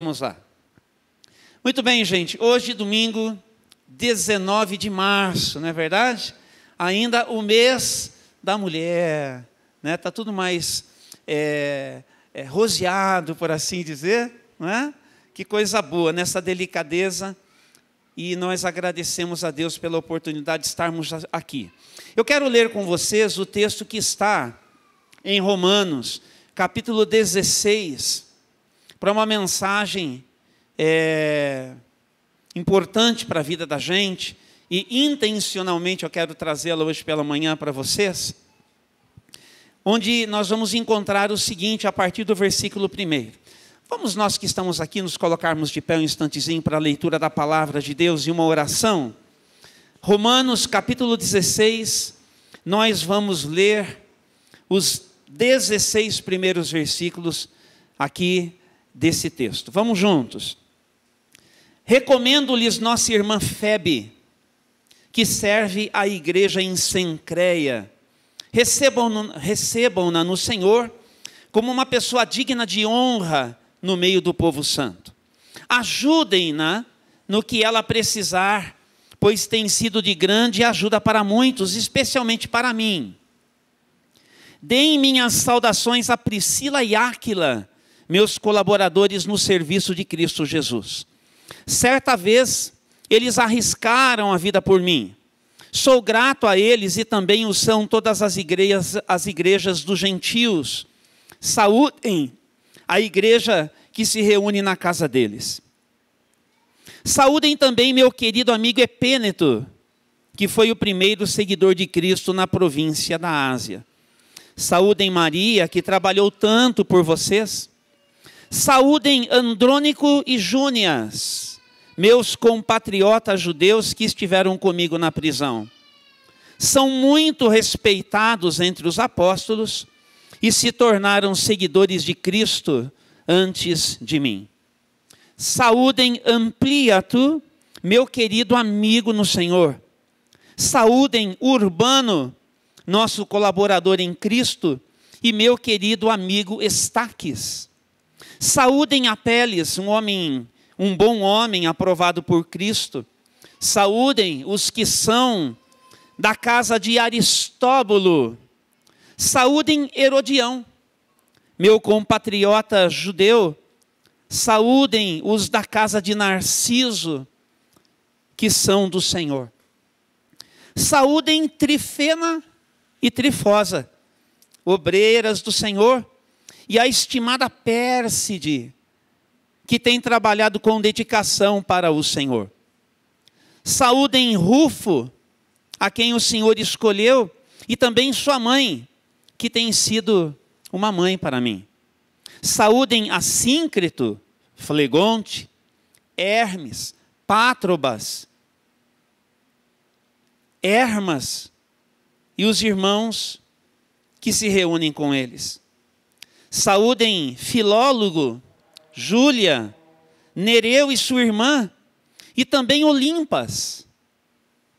Vamos lá. Muito bem, gente. Hoje, domingo, 19 de março, não é verdade? Ainda o mês da mulher, né? Está tudo mais roseado, por assim dizer, não é? Que coisa boa, nessa delicadeza. E nós agradecemos a Deus pela oportunidade de estarmos aqui. Eu quero ler com vocês o texto que está em Romanos, capítulo 16, para uma mensagem importante para a vida da gente, e intencionalmente eu quero trazê-la hoje pela manhã para vocês, onde nós vamos encontrar o seguinte, a partir do versículo 1. Vamos nós que estamos aqui nos colocarmos de pé um instantezinho para a leitura da palavra de Deus e uma oração. Romanos capítulo 16, nós vamos ler os 16 primeiros versículos aqui desse texto. Vamos juntos. Recomendo-lhes nossa irmã Febe, que serve à igreja em Cencreia. Recebam-na no Senhor como uma pessoa digna de honra no meio do povo santo. Ajudem-na no que ela precisar, pois tem sido de grande ajuda para muitos, especialmente para mim. Deem minhas saudações a Priscila e Áquila, meus colaboradores no serviço de Cristo Jesus. Certa vez, eles arriscaram a vida por mim. Sou grato a eles e também o são todas as igrejas dos gentios. Saúdem a igreja que se reúne na casa deles. Saúdem também meu querido amigo Epêneto, que foi o primeiro seguidor de Cristo na província da Ásia. Saúdem Maria, que trabalhou tanto por vocês. Saúdem Andrônico e Júnias, meus compatriotas judeus que estiveram comigo na prisão. São muito respeitados entre os apóstolos e se tornaram seguidores de Cristo antes de mim. Saúdem Ampliato, meu querido amigo no Senhor. Saúdem Urbano, nosso colaborador em Cristo, e meu querido amigo Estaques. Saúdem Apeles, um bom homem aprovado por Cristo. Saúdem os que são da casa de Aristóbulo. Saúdem Herodião, meu compatriota judeu. Saúdem os da casa de Narciso, que são do Senhor. Saúdem Trifena e Trifosa, obreiras do Senhor, e a estimada Pérside, que tem trabalhado com dedicação para o Senhor. Saúdem Rufo, a quem o Senhor escolheu, e também sua mãe, que tem sido uma mãe para mim. Saúdem Assíncrito, Flegonte, Hermes, Pátrobas, Hermas e os irmãos que se reúnem com eles. Saúdem Filólogo, Júlia, Nereu e sua irmã, e também Olimpas,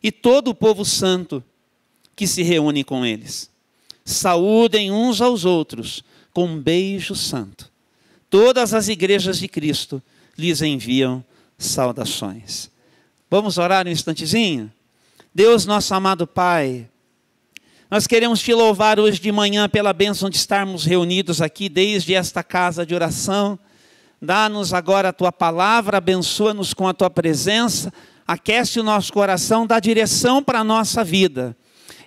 e todo o povo santo que se reúne com eles. Saúdem uns aos outros com um beijo santo. Todas as igrejas de Cristo lhes enviam saudações. Vamos orar um instantezinho? Deus, nosso amado Pai, nós queremos te louvar hoje de manhã pela bênção de estarmos reunidos aqui desde esta casa de oração. Dá-nos agora a tua palavra, abençoa-nos com a tua presença, aquece o nosso coração, dá direção para a nossa vida.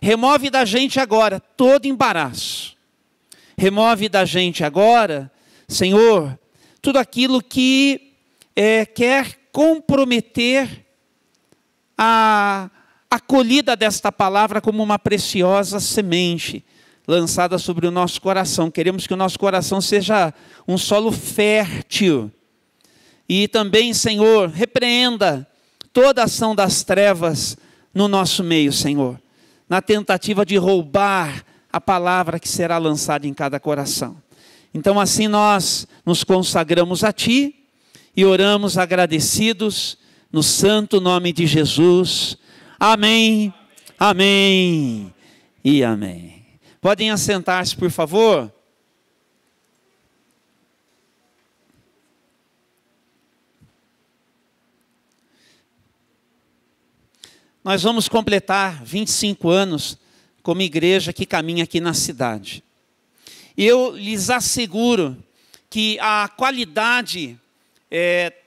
Remove da gente agora todo embaraço. Remove da gente agora, Senhor, tudo aquilo que quer comprometer a acolhida desta palavra como uma preciosa semente lançada sobre o nosso coração. Queremos que o nosso coração seja um solo fértil. E também, Senhor, repreenda toda ação das trevas no nosso meio, Senhor, na tentativa de roubar a palavra que será lançada em cada coração. Então assim nós nos consagramos a Ti e oramos agradecidos no santo nome de Jesus. Amém, amém e amém. Podem assentar-se, por favor. nós vamos completar 25 anos como igreja que caminha aqui na cidade. E eu lhes asseguro que a qualidade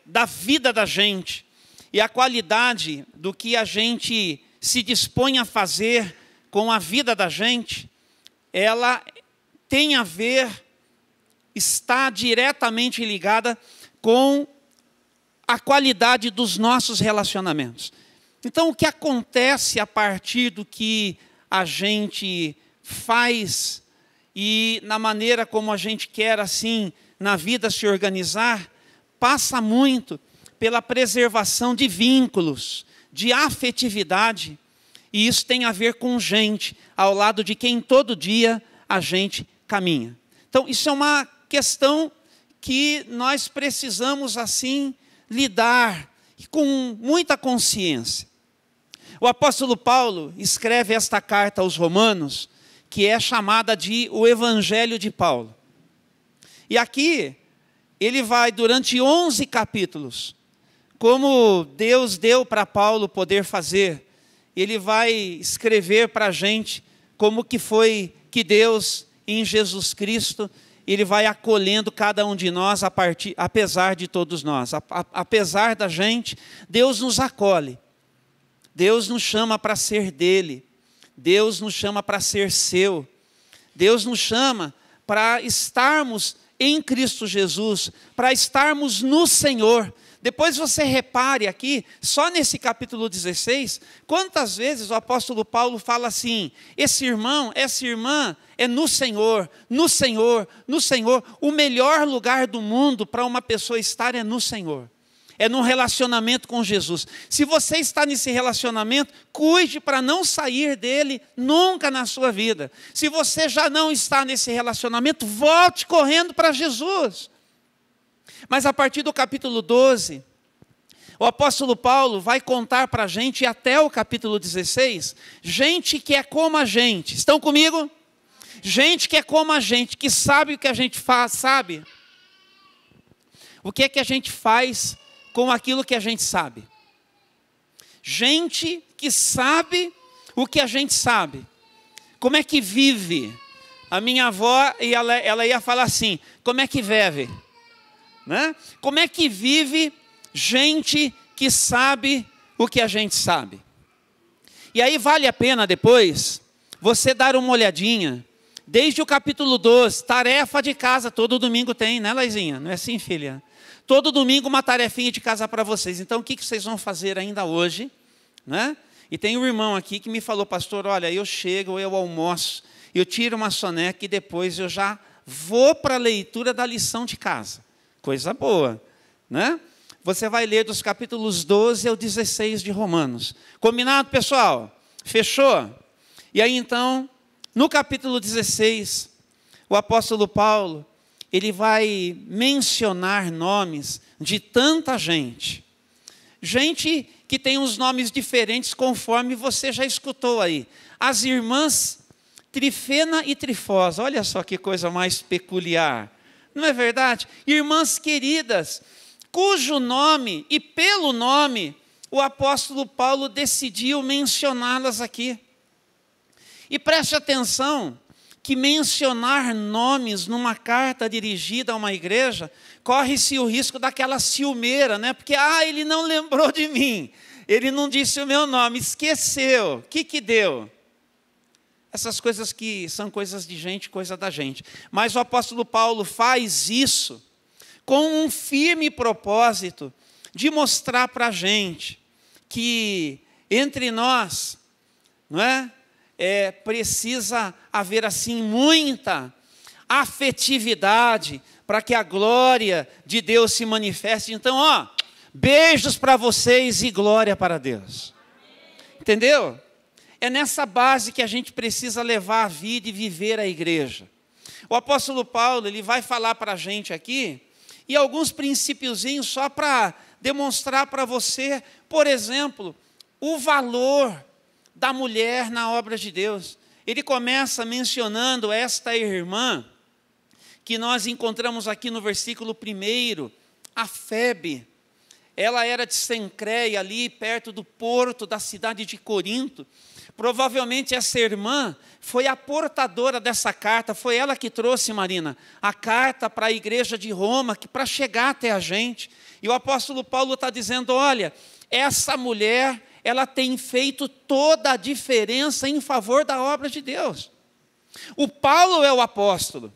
da vida da gente e a qualidade do que a gente se dispõe a fazer com a vida da gente, ela tem a ver, está diretamente ligada com a qualidade dos nossos relacionamentos. Então, o que acontece a partir do que a gente faz e na maneira como a gente quer, assim, na vida se organizar, passa muito pela preservação de vínculos, de afetividade, e isso tem a ver com gente, ao lado de quem todo dia a gente caminha. Então, isso é uma questão que nós precisamos, assim, lidar com muita consciência. O apóstolo Paulo escreve esta carta aos Romanos, que é chamada de o Evangelho de Paulo. E aqui, ele vai, durante 11 capítulos, como Deus deu para Paulo poder fazer, ele vai escrever para a gente como que foi que Deus, em Jesus Cristo, ele vai acolhendo cada um de nós, apesar de todos nós. Apesar da gente, Deus nos acolhe. Deus nos chama para ser dele. Deus nos chama para ser seu. Deus nos chama para estarmos em Cristo Jesus, para estarmos no Senhor. Depois você repare aqui, só nesse capítulo 16, quantas vezes o apóstolo Paulo fala assim, esse irmão, essa irmã é no Senhor, no Senhor, no Senhor. O melhor lugar do mundo para uma pessoa estar é no Senhor. É num relacionamento com Jesus. Se você está nesse relacionamento, cuide para não sair dele nunca na sua vida. Se você já não está nesse relacionamento, volte correndo para Jesus. Mas a partir do capítulo 12, o apóstolo Paulo vai contar para a gente, até o capítulo 16, gente que é como a gente. Estão comigo? Gente que é como a gente, que sabe o que a gente faz, sabe? O que é que a gente faz com aquilo que a gente sabe? Gente que sabe o que a gente sabe. Como é que vive? A minha avó, ela ia falar assim, como é que vive? Né? Como é que vive gente que sabe o que a gente sabe? E aí vale a pena depois você dar uma olhadinha, desde o capítulo 12, tarefa de casa, todo domingo tem, né, Laizinha? Não é assim, filha? Todo domingo uma tarefinha de casa para vocês. Então, o que vocês vão fazer ainda hoje? Né? E tem um irmão aqui que me falou, pastor, olha, eu chego, eu almoço, eu tiro uma soneca e depois eu já vou para a leitura da lição de casa. Coisa boa, né? Você vai ler dos capítulos 12 ao 16 de Romanos. Combinado, pessoal? Fechou? E aí, então, no capítulo 16, o apóstolo Paulo, ele vai mencionar nomes de tanta gente. Gente que tem uns nomes diferentes, conforme você já escutou aí. As irmãs Trifena e Trifosa, olha só que coisa mais peculiar. Não é verdade? Irmãs queridas, cujo nome e pelo nome o apóstolo Paulo decidiu mencioná-las aqui. E preste atenção que mencionar nomes numa carta dirigida a uma igreja, corre-se o risco daquela ciumeira, né? Porque, ele não lembrou de mim, ele não disse o meu nome, esqueceu, o que deu? Essas coisas que são coisas de gente, coisa da gente. Mas o apóstolo Paulo faz isso com um firme propósito de mostrar para a gente que entre nós, não é? Precisa haver assim muita afetividade para que a glória de Deus se manifeste. Então, beijos para vocês e glória para Deus. Entendeu? É nessa base que a gente precisa levar a vida e viver a igreja. O apóstolo Paulo, ele vai falar para a gente aqui, e alguns princípiozinhos só para demonstrar para você, por exemplo, o valor da mulher na obra de Deus. Ele começa mencionando esta irmã, que nós encontramos aqui no versículo 1, a Febe. ela era de Cencreia, ali perto do porto da cidade de Corinto. Provavelmente essa irmã foi a portadora dessa carta, foi ela que trouxe, Marina, a carta para a igreja de Roma, para chegar até a gente. E o apóstolo Paulo está dizendo, olha, essa mulher, ela tem feito toda a diferença em favor da obra de Deus. O Paulo é o apóstolo.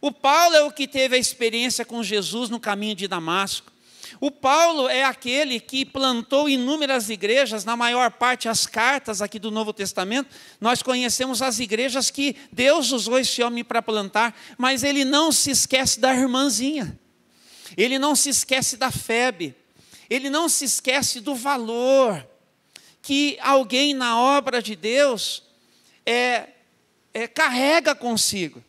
O Paulo é o que teve a experiência com Jesus no caminho de Damasco. O Paulo é aquele que plantou inúmeras igrejas, na maior parte as cartas aqui do Novo Testamento. Nós conhecemos as igrejas que Deus usou esse homem para plantar, mas ele não se esquece da irmãzinha. Ele não se esquece da Febe. Ele não se esquece do valor que alguém na obra de Deus carrega consigo.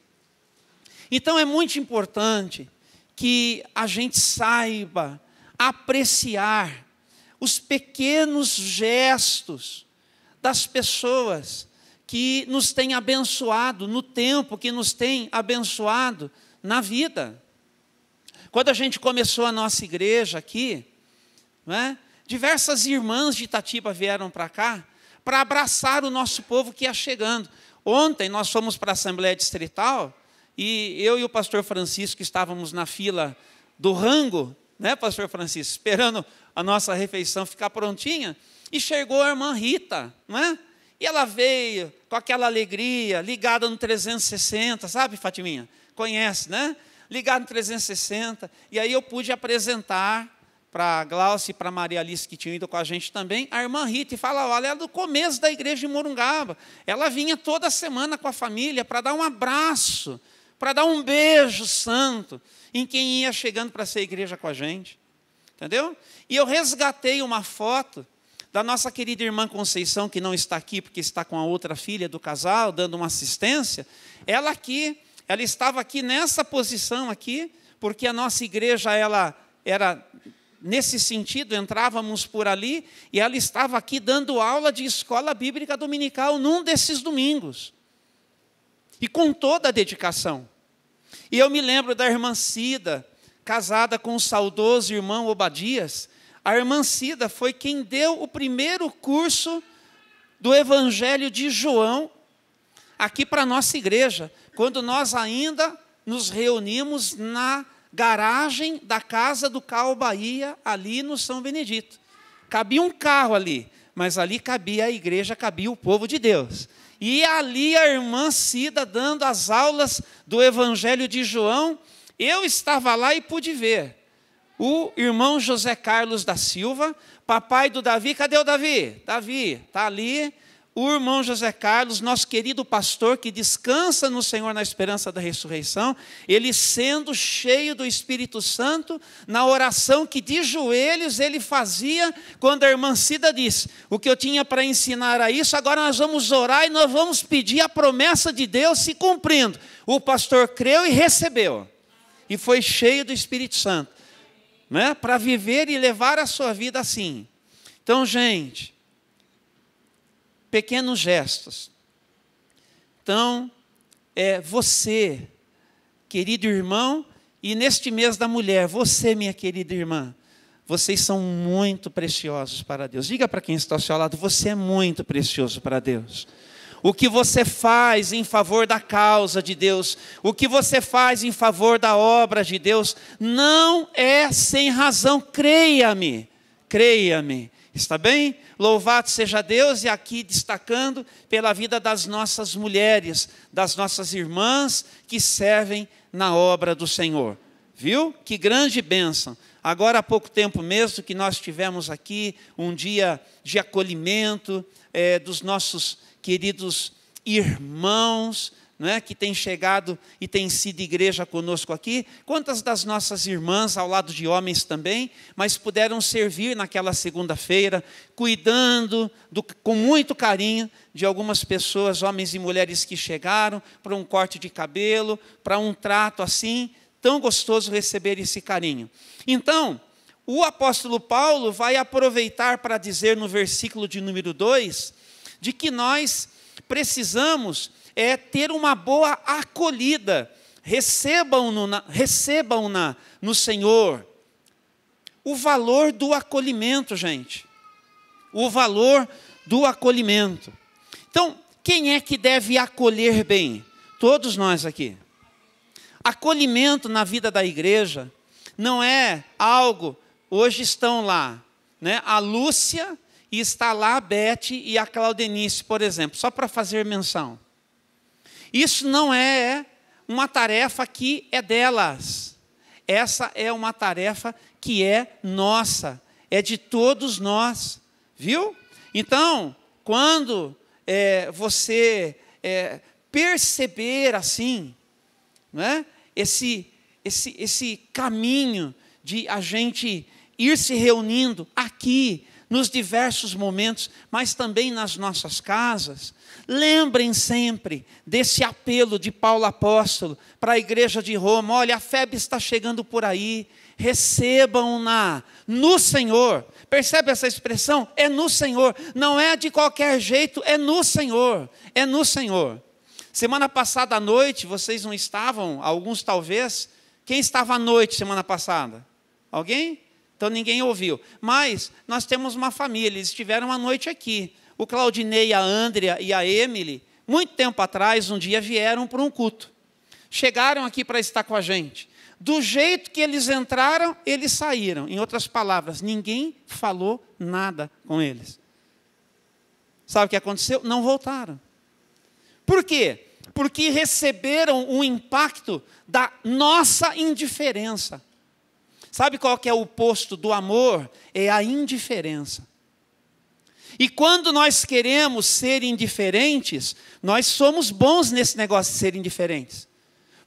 Então é muito importante que a gente saiba apreciar os pequenos gestos das pessoas que nos têm abençoado, no tempo que nos têm abençoado na vida. Quando a gente começou a nossa igreja aqui, diversas irmãs de Itatiba vieram para cá para abraçar o nosso povo que ia chegando. Ontem nós fomos para a Assembleia Distrital e eu e o pastor Francisco estávamos na fila do rango, pastor Francisco, esperando a nossa refeição ficar prontinha, e chegou a irmã Rita, E ela veio com aquela alegria, ligada no 360, sabe, Fatiminha? Conhece, Ligada no 360, e aí eu pude apresentar para a Glaucia e para a Maria Alice, que tinham ido com a gente também, a irmã Rita, e fala, olha, ela é do começo da igreja de Morungaba, ela vinha toda semana com a família para dar um abraço, para dar um beijo santo em quem ia chegando para ser igreja com a gente, entendeu? E eu resgatei uma foto da nossa querida irmã Conceição, que não está aqui, porque está com a outra filha do casal, dando uma assistência. Ela estava aqui nessa posição aqui, porque a nossa igreja, ela era nesse sentido, entrávamos por ali, e ela estava aqui dando aula de escola bíblica dominical num desses domingos. E com toda a dedicação. E eu me lembro da irmã Cida, casada com o saudoso irmão Obadias. A irmã Cida foi quem deu o primeiro curso do Evangelho de João aqui para a nossa igreja, quando nós ainda nos reunimos na garagem da casa do Cal Bahia, ali no São Benedito. Cabia um carro ali, mas ali cabia a igreja, cabia o povo de Deus. E ali a irmã Cida dando as aulas do Evangelho de João, eu estava lá e pude ver o irmão José Carlos da Silva, papai do Davi. Cadê o Davi? Davi, está ali. O irmão José Carlos, nosso querido pastor, que descansa no Senhor na esperança da ressurreição, ele sendo cheio do Espírito Santo, na oração que de joelhos ele fazia, quando a irmã Cida disse, o que eu tinha para ensinar a isso, agora nós vamos orar e nós vamos pedir a promessa de Deus se cumprindo. O pastor creu e recebeu, e foi cheio do Espírito Santo, para viver e levar a sua vida assim. Então, gente, pequenos gestos. Então, você, querido irmão, e neste mês da mulher, você, minha querida irmã, vocês são muito preciosos para Deus. Diga para quem está ao seu lado, você é muito precioso para Deus. O que você faz em favor da causa de Deus, o que você faz em favor da obra de Deus, não é sem razão, creia-me, creia-me. Está bem? Louvado seja Deus, e aqui destacando pela vida das nossas mulheres, das nossas irmãs que servem na obra do Senhor. Viu? Que grande bênção. Agora há pouco tempo mesmo que nós tivemos aqui um dia de acolhimento dos nossos queridos irmãos, que têm chegado e têm sido igreja conosco aqui. Quantas das nossas irmãs, ao lado de homens também, mas puderam servir naquela segunda-feira, cuidando com muito carinho de algumas pessoas, homens e mulheres que chegaram, para um corte de cabelo, para um trato assim, tão gostoso receber esse carinho. Então, o apóstolo Paulo vai aproveitar para dizer no versículo de número 2, de que nós precisamos ter uma boa acolhida, recebam-na no Senhor. o valor do acolhimento, gente. O valor do acolhimento. Então, quem é que deve acolher bem? Todos nós aqui. Acolhimento na vida da igreja não é algo... Hoje estão lá, né? A Lúcia e está lá a Beth e a Claudenice, por exemplo, só para fazer menção. Isso não é uma tarefa que é delas. Essa é uma tarefa que é nossa, é de todos nós, viu? Então, quando você perceber assim, né, esse caminho de a gente ir se reunindo aqui, nos diversos momentos, mas também nas nossas casas, lembrem sempre desse apelo de Paulo apóstolo para a igreja de Roma. Olha, a febre está chegando por aí, recebam-na no Senhor. Percebe essa expressão? É no Senhor, não é de qualquer jeito, é no Senhor, é no Senhor. Semana passada à noite, vocês não estavam, alguns talvez. Quem estava à noite semana passada? Alguém? Então ninguém ouviu. Mas nós temos uma família, eles estiveram à noite aqui. O Claudinei, a Andrea e a Emily, muito tempo atrás, um dia vieram para um culto. Chegaram aqui para estar com a gente. Do jeito que eles entraram, eles saíram. Em outras palavras, ninguém falou nada com eles. Sabe o que aconteceu? Não voltaram. Por quê? Porque receberam o impacto da nossa indiferença. Sabe qual que é o oposto do amor? É a indiferença. E quando nós queremos ser indiferentes, nós somos bons nesse negócio de ser indiferentes.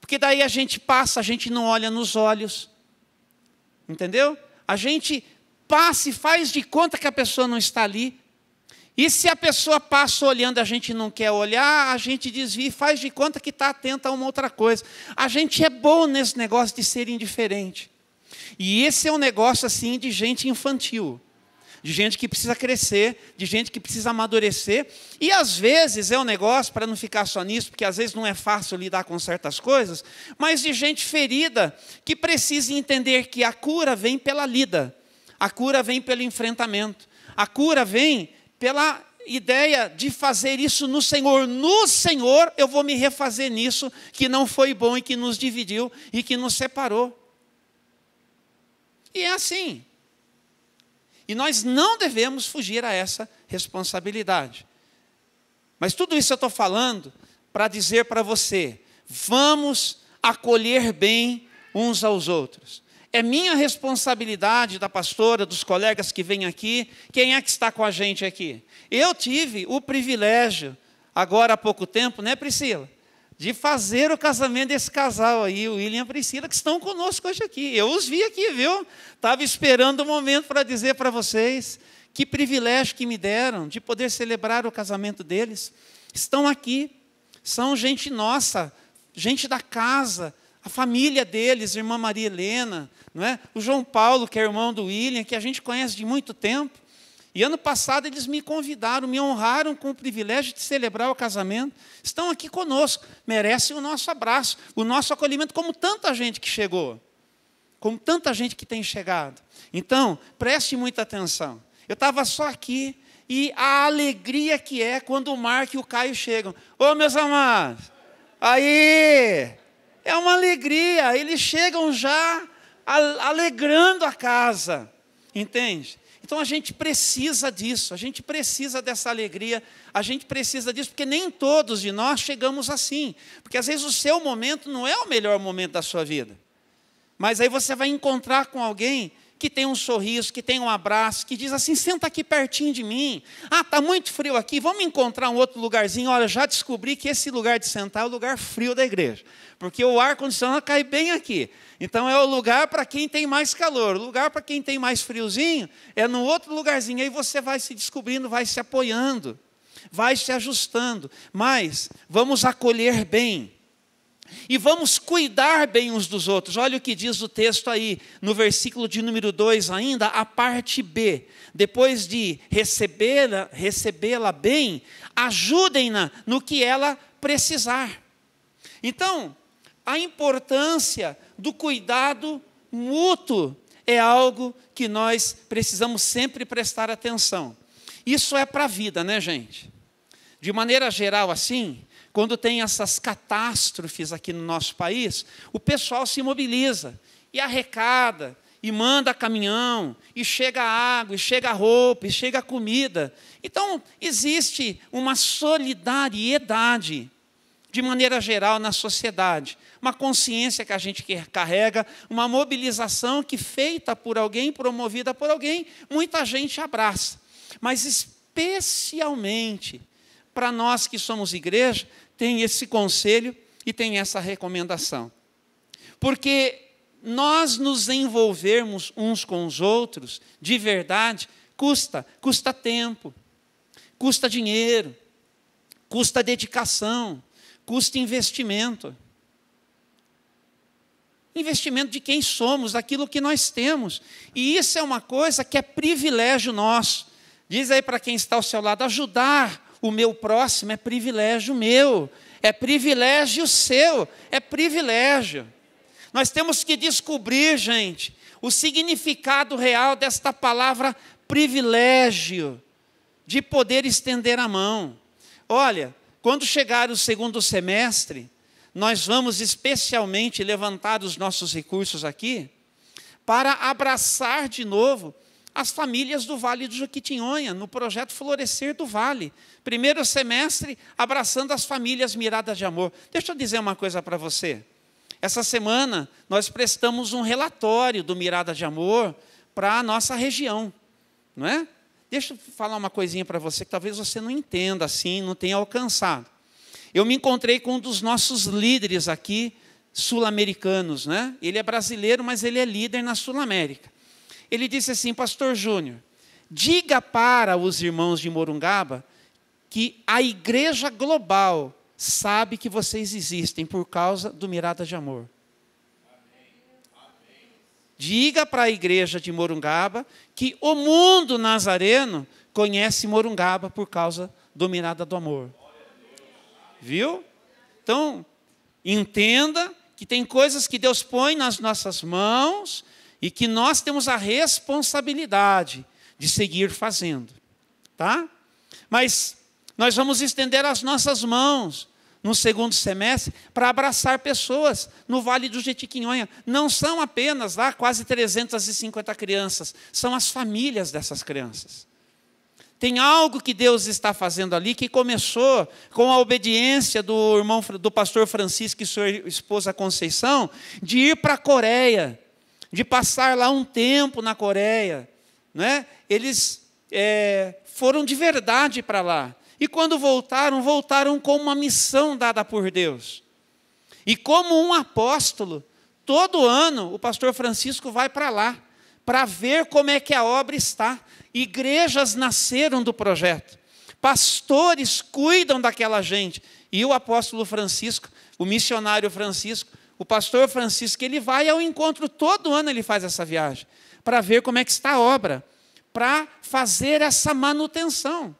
Porque daí a gente passa, a gente não olha nos olhos. Entendeu? A gente passa e faz de conta que a pessoa não está ali. E se a pessoa passa olhando, a gente não quer olhar, a gente desvia e faz de conta que está atenta a uma outra coisa. A gente é bom nesse negócio de ser indiferente. E esse é um negócio assim de gente infantil, de gente que precisa crescer, de gente que precisa amadurecer. E às vezes é um negócio, para não ficar só nisso, porque às vezes não é fácil lidar com certas coisas, mas de gente ferida, que precisa entender que a cura vem pela lida, a cura vem pelo enfrentamento, a cura vem pela ideia de fazer isso no Senhor. No Senhor eu vou me refazer nisso que não foi bom e que nos dividiu e que nos separou. E é assim. E nós não devemos fugir a essa responsabilidade. Mas tudo isso eu estou falando para dizer para você, vamos acolher bem uns aos outros. É minha responsabilidade, da pastora, dos colegas que vêm aqui. Quem é que está com a gente aqui? Eu tive o privilégio, agora há pouco tempo, né, Priscila? De fazer o casamento desse casal aí, o William e a Priscila, que estão conosco hoje aqui. Eu os vi aqui, viu? Estava esperando o momento para dizer para vocês que privilégio que me deram de poder celebrar o casamento deles. Estão aqui, são gente nossa, gente da casa, a família deles, irmã Maria Helena, não é? O João Paulo, que é irmão do William, que a gente conhece de muito tempo. E ano passado eles me convidaram, me honraram com o privilégio de celebrar o casamento. Estão aqui conosco, merecem o nosso abraço, o nosso acolhimento, como tanta gente que chegou, como tanta gente que tem chegado. Então, preste muita atenção. Eu estava só aqui e a alegria que é quando o Marco e o Caio chegam. Ô, meus amados, aí, é uma alegria, eles chegam já alegrando a casa, entende? Então a gente precisa disso, a gente precisa dessa alegria, a gente precisa disso, porque nem todos de nós chegamos assim. Porque às vezes o seu momento não é o melhor momento da sua vida. Mas aí você vai encontrar com alguém que tem um sorriso, que tem um abraço, que diz assim, senta aqui pertinho de mim. Ah, está muito frio aqui, vamos encontrar um outro lugarzinho. Olha, já descobri que esse lugar de sentar é o lugar frio da igreja. Porque o ar-condicionado cai bem aqui. Então é o lugar para quem tem mais calor. O lugar para quem tem mais friozinho é no outro lugarzinho. Aí você vai se descobrindo, vai se apoiando, vai se ajustando. Mas vamos acolher bem. E vamos cuidar bem uns dos outros. Olha o que diz o texto aí, no versículo de número 2 ainda, a parte B. Depois de recebê-la bem, ajudem-na no que ela precisar. Então, a importância do cuidado mútuo é algo que nós precisamos sempre prestar atenção. Isso é para a vida, né, gente? De maneira geral, assim, quando tem essas catástrofes aqui no nosso país, o pessoal se mobiliza e arrecada, e manda caminhão, e chega água, e chega roupa, e chega comida. Então, existe uma solidariedade, de maneira geral, na sociedade. Uma consciência que a gente carrega, uma mobilização que, feita por alguém, promovida por alguém, muita gente abraça. Mas, especialmente, para nós que somos igreja, tem esse conselho e tem essa recomendação. Porque nós nos envolvermos uns com os outros, de verdade, custa tempo, custa dinheiro, custa dedicação, custa investimento. Investimento de quem somos, daquilo que nós temos. E isso é uma coisa que é privilégio nosso. Diz aí para quem está ao seu lado, ajudar o meu próximo é privilégio meu, é privilégio seu, é privilégio. Nós temos que descobrir, gente, o significado real desta palavra privilégio, de poder estender a mão. Olha, quando chegar o segundo semestre, nós vamos especialmente levantar os nossos recursos aqui para abraçar de novo as famílias do Vale do Jequitinhonha, no projeto Florescer do Vale. Primeiro semestre, abraçando as famílias Mirada de Amor. Deixa eu dizer uma coisa para você. Essa semana, nós prestamos um relatório do Mirada de Amor para a nossa região, não é? Deixa eu falar uma coisinha para você, que talvez você não entenda assim, não tenha alcançado. Eu me encontrei com um dos nossos líderes aqui, sul-americanos, né? Ele é brasileiro, mas ele é líder na Sul-América. Ele disse assim, Pastor Júnior, diga para os irmãos de Morungaba que a igreja global sabe que vocês existem por causa do Mirada de Amor. Diga para a igreja de Morungaba que o mundo nazareno conhece Morungaba por causa do Mirada do Amor. Viu? Então, entenda que tem coisas que Deus põe nas nossas mãos e que nós temos a responsabilidade de seguir fazendo. Tá? Mas nós vamos estender as nossas mãos no segundo semestre para abraçar pessoas no Vale do Jequitinhonha. Não são apenas lá quase 350 crianças, são as famílias dessas crianças. Tem algo que Deus está fazendo ali que começou com a obediência do pastor Francisco e sua esposa Conceição, de ir para a Coreia, de passar lá um tempo na Coreia, né? Eles foram de verdade para lá. E quando voltaram com uma missão dada por Deus. E como um apóstolo, todo ano o pastor Francisco vai para lá, para ver como é que a obra está. Igrejas nasceram do projeto. Pastores cuidam daquela gente. E o apóstolo Francisco, o missionário Francisco, o pastor Francisco, ele vai ao encontro, todo ano ele faz essa viagem, para ver como é que está a obra, para fazer essa manutenção.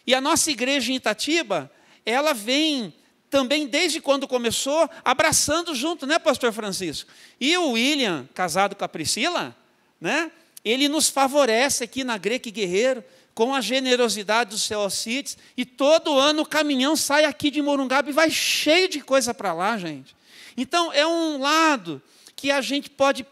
E a nossa igreja em Itatiba, ela vem também, desde quando começou, abraçando junto, né, pastor Francisco? E o William, casado com a Priscila, né, ele nos favorece aqui na Greque Guerreiro, com a generosidade dos seus Alcides, e todo ano o caminhão sai aqui de Morungaba e vai cheio de coisa para lá, gente. Então, é um lado que a gente pode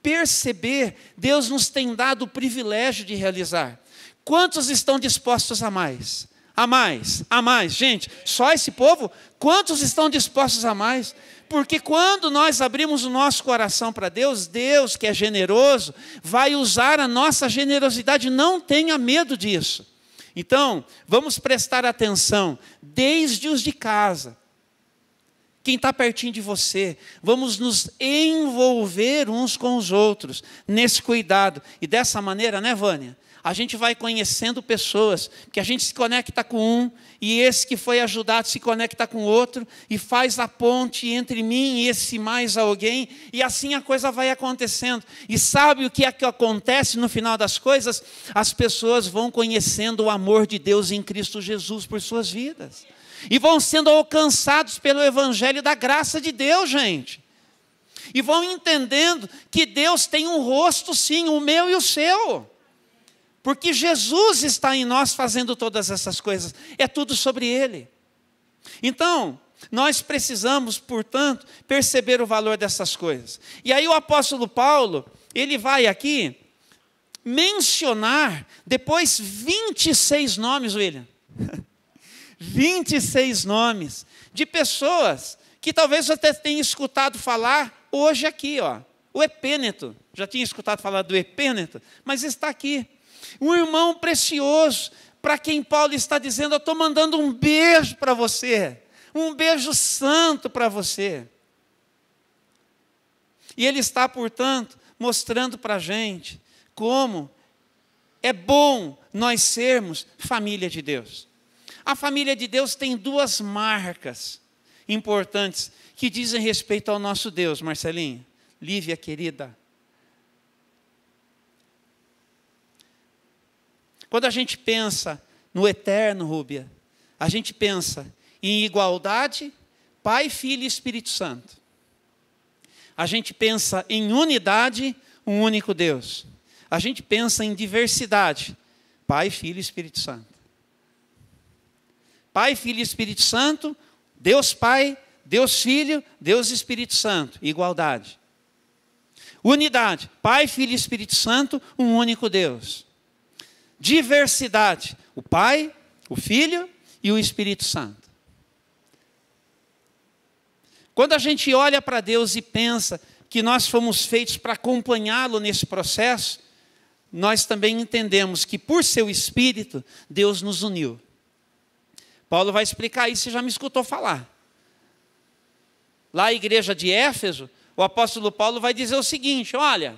perceber, Deus nos tem dado o privilégio de realizar. Quantos estão dispostos a mais? A mais, a mais. Gente, só esse povo, quantos estão dispostos a mais? Porque quando nós abrimos o nosso coração para Deus, Deus, que é generoso, vai usar a nossa generosidade, não tenha medo disso. Então, vamos prestar atenção, desde os de casa, quem está pertinho de você, vamos nos envolver uns com os outros, nesse cuidado. E dessa maneira, né, Vânia? A gente vai conhecendo pessoas, que a gente se conecta com um, e esse que foi ajudado se conecta com outro, e faz a ponte entre mim e esse mais alguém, e assim a coisa vai acontecendo. E sabe o que é que acontece no final das coisas? As pessoas vão conhecendo o amor de Deus em Cristo Jesus por suas vidas. E vão sendo alcançados pelo Evangelho da graça de Deus, gente. E vão entendendo que Deus tem um rosto, sim, o meu e o seu. Porque Jesus está em nós fazendo todas essas coisas. É tudo sobre Ele. Então, nós precisamos, portanto, perceber o valor dessas coisas. E aí o apóstolo Paulo, ele vai aqui mencionar depois 26 nomes, William. 26 nomes de pessoas que talvez você até tenha escutado falar hoje aqui, ó. O Epêneto, já tinha escutado falar do Epêneto, mas está aqui. Um irmão precioso, para quem Paulo está dizendo, eu estou mandando um beijo para você, um beijo santo para você. E ele está, portanto, mostrando para a gente como é bom nós sermos família de Deus. A família de Deus tem duas marcas importantes que dizem respeito ao nosso Deus, Marcelinho, Lívia querida. Quando a gente pensa no eterno, Rúbia, a gente pensa em igualdade, Pai, Filho e Espírito Santo. A gente pensa em unidade, um único Deus. A gente pensa em diversidade, Pai, Filho e Espírito Santo. Pai, Filho e Espírito Santo, Deus Pai, Deus Filho, Deus Espírito Santo, igualdade. Unidade, Pai, Filho e Espírito Santo, um único Deus. Diversidade, o Pai, o Filho e o Espírito Santo. Quando a gente olha para Deus e pensa que nós fomos feitos para acompanhá-lo nesse processo, nós também entendemos que por seu Espírito, Deus nos uniu. Paulo vai explicar isso, você já me escutou falar. Lá a igreja de Éfeso, o apóstolo Paulo vai dizer o seguinte, olha,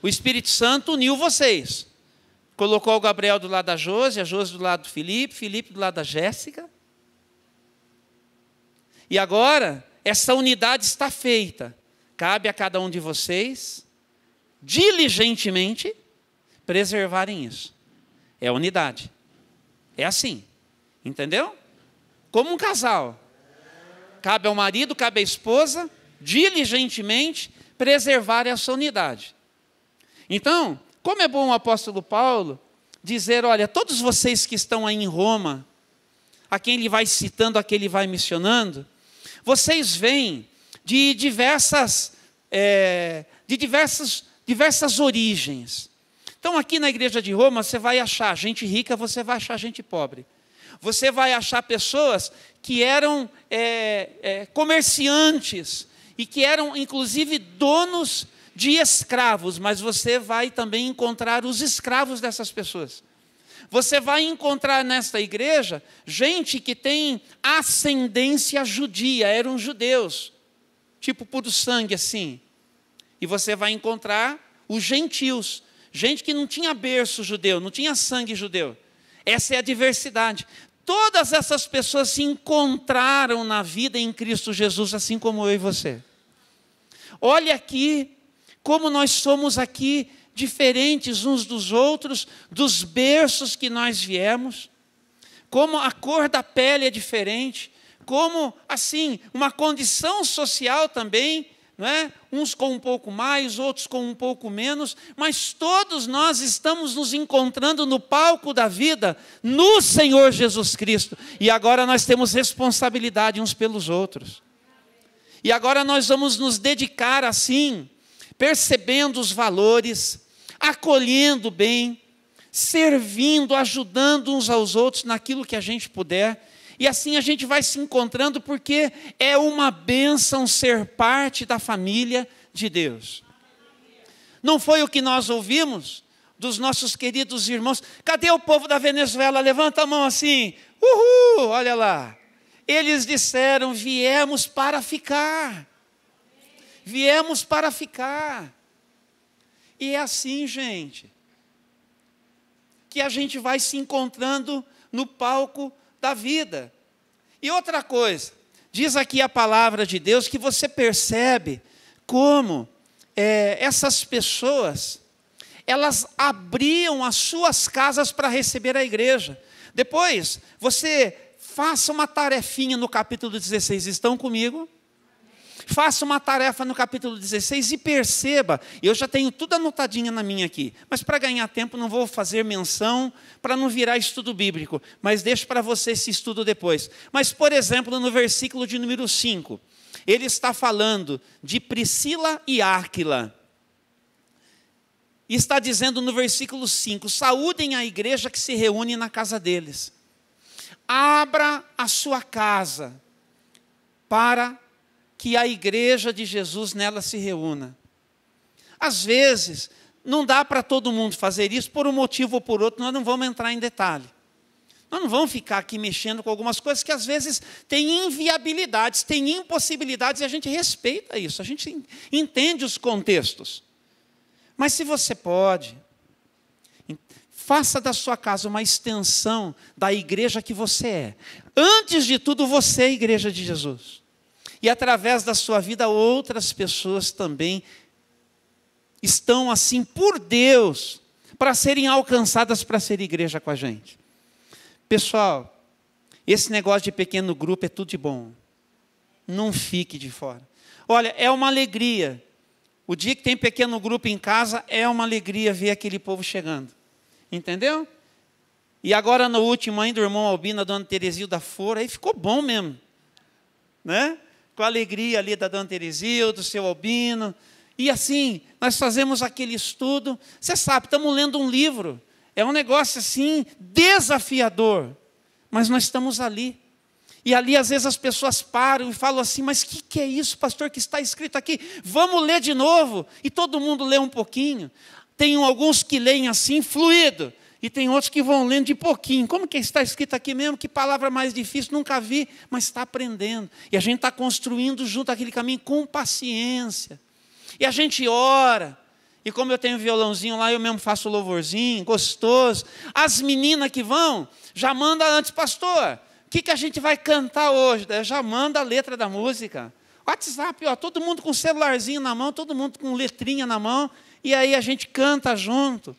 o Espírito Santo uniu vocês. Colocou o Gabriel do lado da Josi, a Josi do lado do Felipe, Felipe do lado da Jéssica. E agora, essa unidade está feita. Cabe a cada um de vocês, diligentemente, preservarem isso. É unidade. É assim. Entendeu? Como um casal. Cabe ao marido, cabe à esposa, diligentemente, preservar essa unidade. Então, como é bom o apóstolo Paulo dizer, olha, todos vocês que estão aí em Roma, a quem ele vai citando, a quem ele vai missionando, vocês vêm de diversas origens. Então, aqui na igreja de Roma, você vai achar gente rica, você vai achar gente pobre. Você vai achar pessoas que eram comerciantes e que eram, inclusive, donos de escravos, mas você vai também encontrar os escravos dessas pessoas. Você vai encontrar nesta igreja gente que tem ascendência judia, eram judeus, tipo puro sangue assim. E você vai encontrar os gentios, gente que não tinha berço judeu, não tinha sangue judeu. Essa é a diversidade. Todas essas pessoas se encontraram na vida em Cristo Jesus, assim como eu e você. Olha aqui como nós somos aqui diferentes uns dos outros, dos berços que nós viemos, como a cor da pele é diferente, como, assim, uma condição social também, não é? Uns com um pouco mais, outros com um pouco menos, mas todos nós estamos nos encontrando no palco da vida, no Senhor Jesus Cristo, e agora nós temos responsabilidade uns pelos outros. E agora nós vamos nos dedicar assim, percebendo os valores, acolhendo bem, servindo, ajudando uns aos outros naquilo que a gente puder. E assim a gente vai se encontrando, porque é uma bênção ser parte da família de Deus. Não foi o que nós ouvimos dos nossos queridos irmãos? Cadê o povo da Venezuela? Levanta a mão assim. Uhul, olha lá. Eles disseram, viemos para ficar. Viemos para ficar. E é assim, gente, que a gente vai se encontrando no palco da vida. E outra coisa, diz aqui a palavra de Deus, que você percebe como essas pessoas, elas abriam as suas casas para receber a igreja. Depois, você faça uma tarefinha no capítulo 16, estão comigo? Faça uma tarefa no capítulo 16 e perceba, eu já tenho tudo anotadinho na minha aqui, mas para ganhar tempo não vou fazer menção, para não virar estudo bíblico, mas deixo para você esse estudo depois. Mas, por exemplo, no versículo de número 5, ele está falando de Priscila e Áquila. E está dizendo no versículo 5, saúdem a igreja que se reúne na casa deles. Abra a sua casa para que a igreja de Jesus nela se reúna. Às vezes, não dá para todo mundo fazer isso, por um motivo ou por outro, nós não vamos entrar em detalhe. Nós não vamos ficar aqui mexendo com algumas coisas que às vezes têm inviabilidades, têm impossibilidades, e a gente respeita isso, a gente entende os contextos. Mas se você pode, faça da sua casa uma extensão da igreja que você é. Antes de tudo, você é a igreja de Jesus. E através da sua vida, outras pessoas também estão assim por Deus, para serem alcançadas para ser igreja com a gente. Pessoal, esse negócio de pequeno grupo é tudo de bom. Não fique de fora. Olha, é uma alegria. O dia que tem pequeno grupo em casa, é uma alegria ver aquele povo chegando. Entendeu? E agora no último ainda, o irmão Albino, a dona Teresilda foram, aí ficou bom mesmo. Né? Com a alegria ali da dona Teresilda, do seu Albino. E assim, nós fazemos aquele estudo. Você sabe, estamos lendo um livro. É um negócio assim, desafiador. Mas nós estamos ali. E ali, às vezes, as pessoas param e falam assim, mas o que é isso, pastor, que está escrito aqui? Vamos ler de novo. E todo mundo lê um pouquinho. Tem alguns que leem assim, fluido. E tem outros que vão lendo de pouquinho. Como que está escrito aqui mesmo? Que palavra mais difícil, nunca vi, mas está aprendendo. E a gente está construindo junto aquele caminho com paciência. E a gente ora. E como eu tenho violãozinho lá, eu mesmo faço louvorzinho, gostoso. As meninas que vão, já manda antes, pastor, o que a gente vai cantar hoje? Já manda a letra da música. WhatsApp, ó, todo mundo com celularzinho na mão, todo mundo com letrinha na mão, e aí a gente canta junto.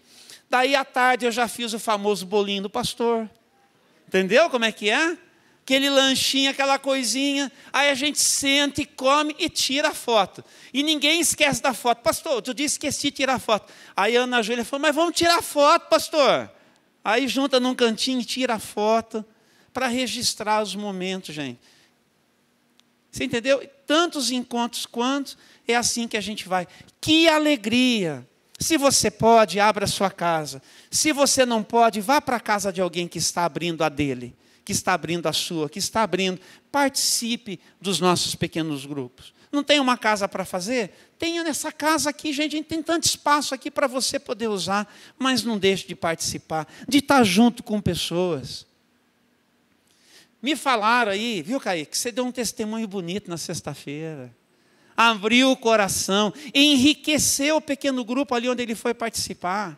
Daí à tarde eu já fiz o famoso bolinho do pastor. Entendeu como é que é? Aquele lanchinho, aquela coisinha, aí a gente senta e come e tira a foto. E ninguém esquece da foto. Pastor, outro dia esqueci de tirar a foto. Aí a Ana Júlia falou, mas vamos tirar a foto, pastor. Aí junta num cantinho e tira a foto, para registrar os momentos, gente. Você entendeu? Tantos encontros quantos, é assim que a gente vai. Que alegria! Se você pode, abra a sua casa. Se você não pode, vá para a casa de alguém que está abrindo a dele, que está abrindo a sua, que está abrindo. Participe dos nossos pequenos grupos. Não tem uma casa para fazer? Tenha nessa casa aqui, gente, tem tanto espaço aqui para você poder usar, mas não deixe de participar, de estar junto com pessoas. Me falaram aí, viu, Kaique, que você deu um testemunho bonito na sexta-feira. Abriu o coração, enriqueceu o pequeno grupo ali onde ele foi participar.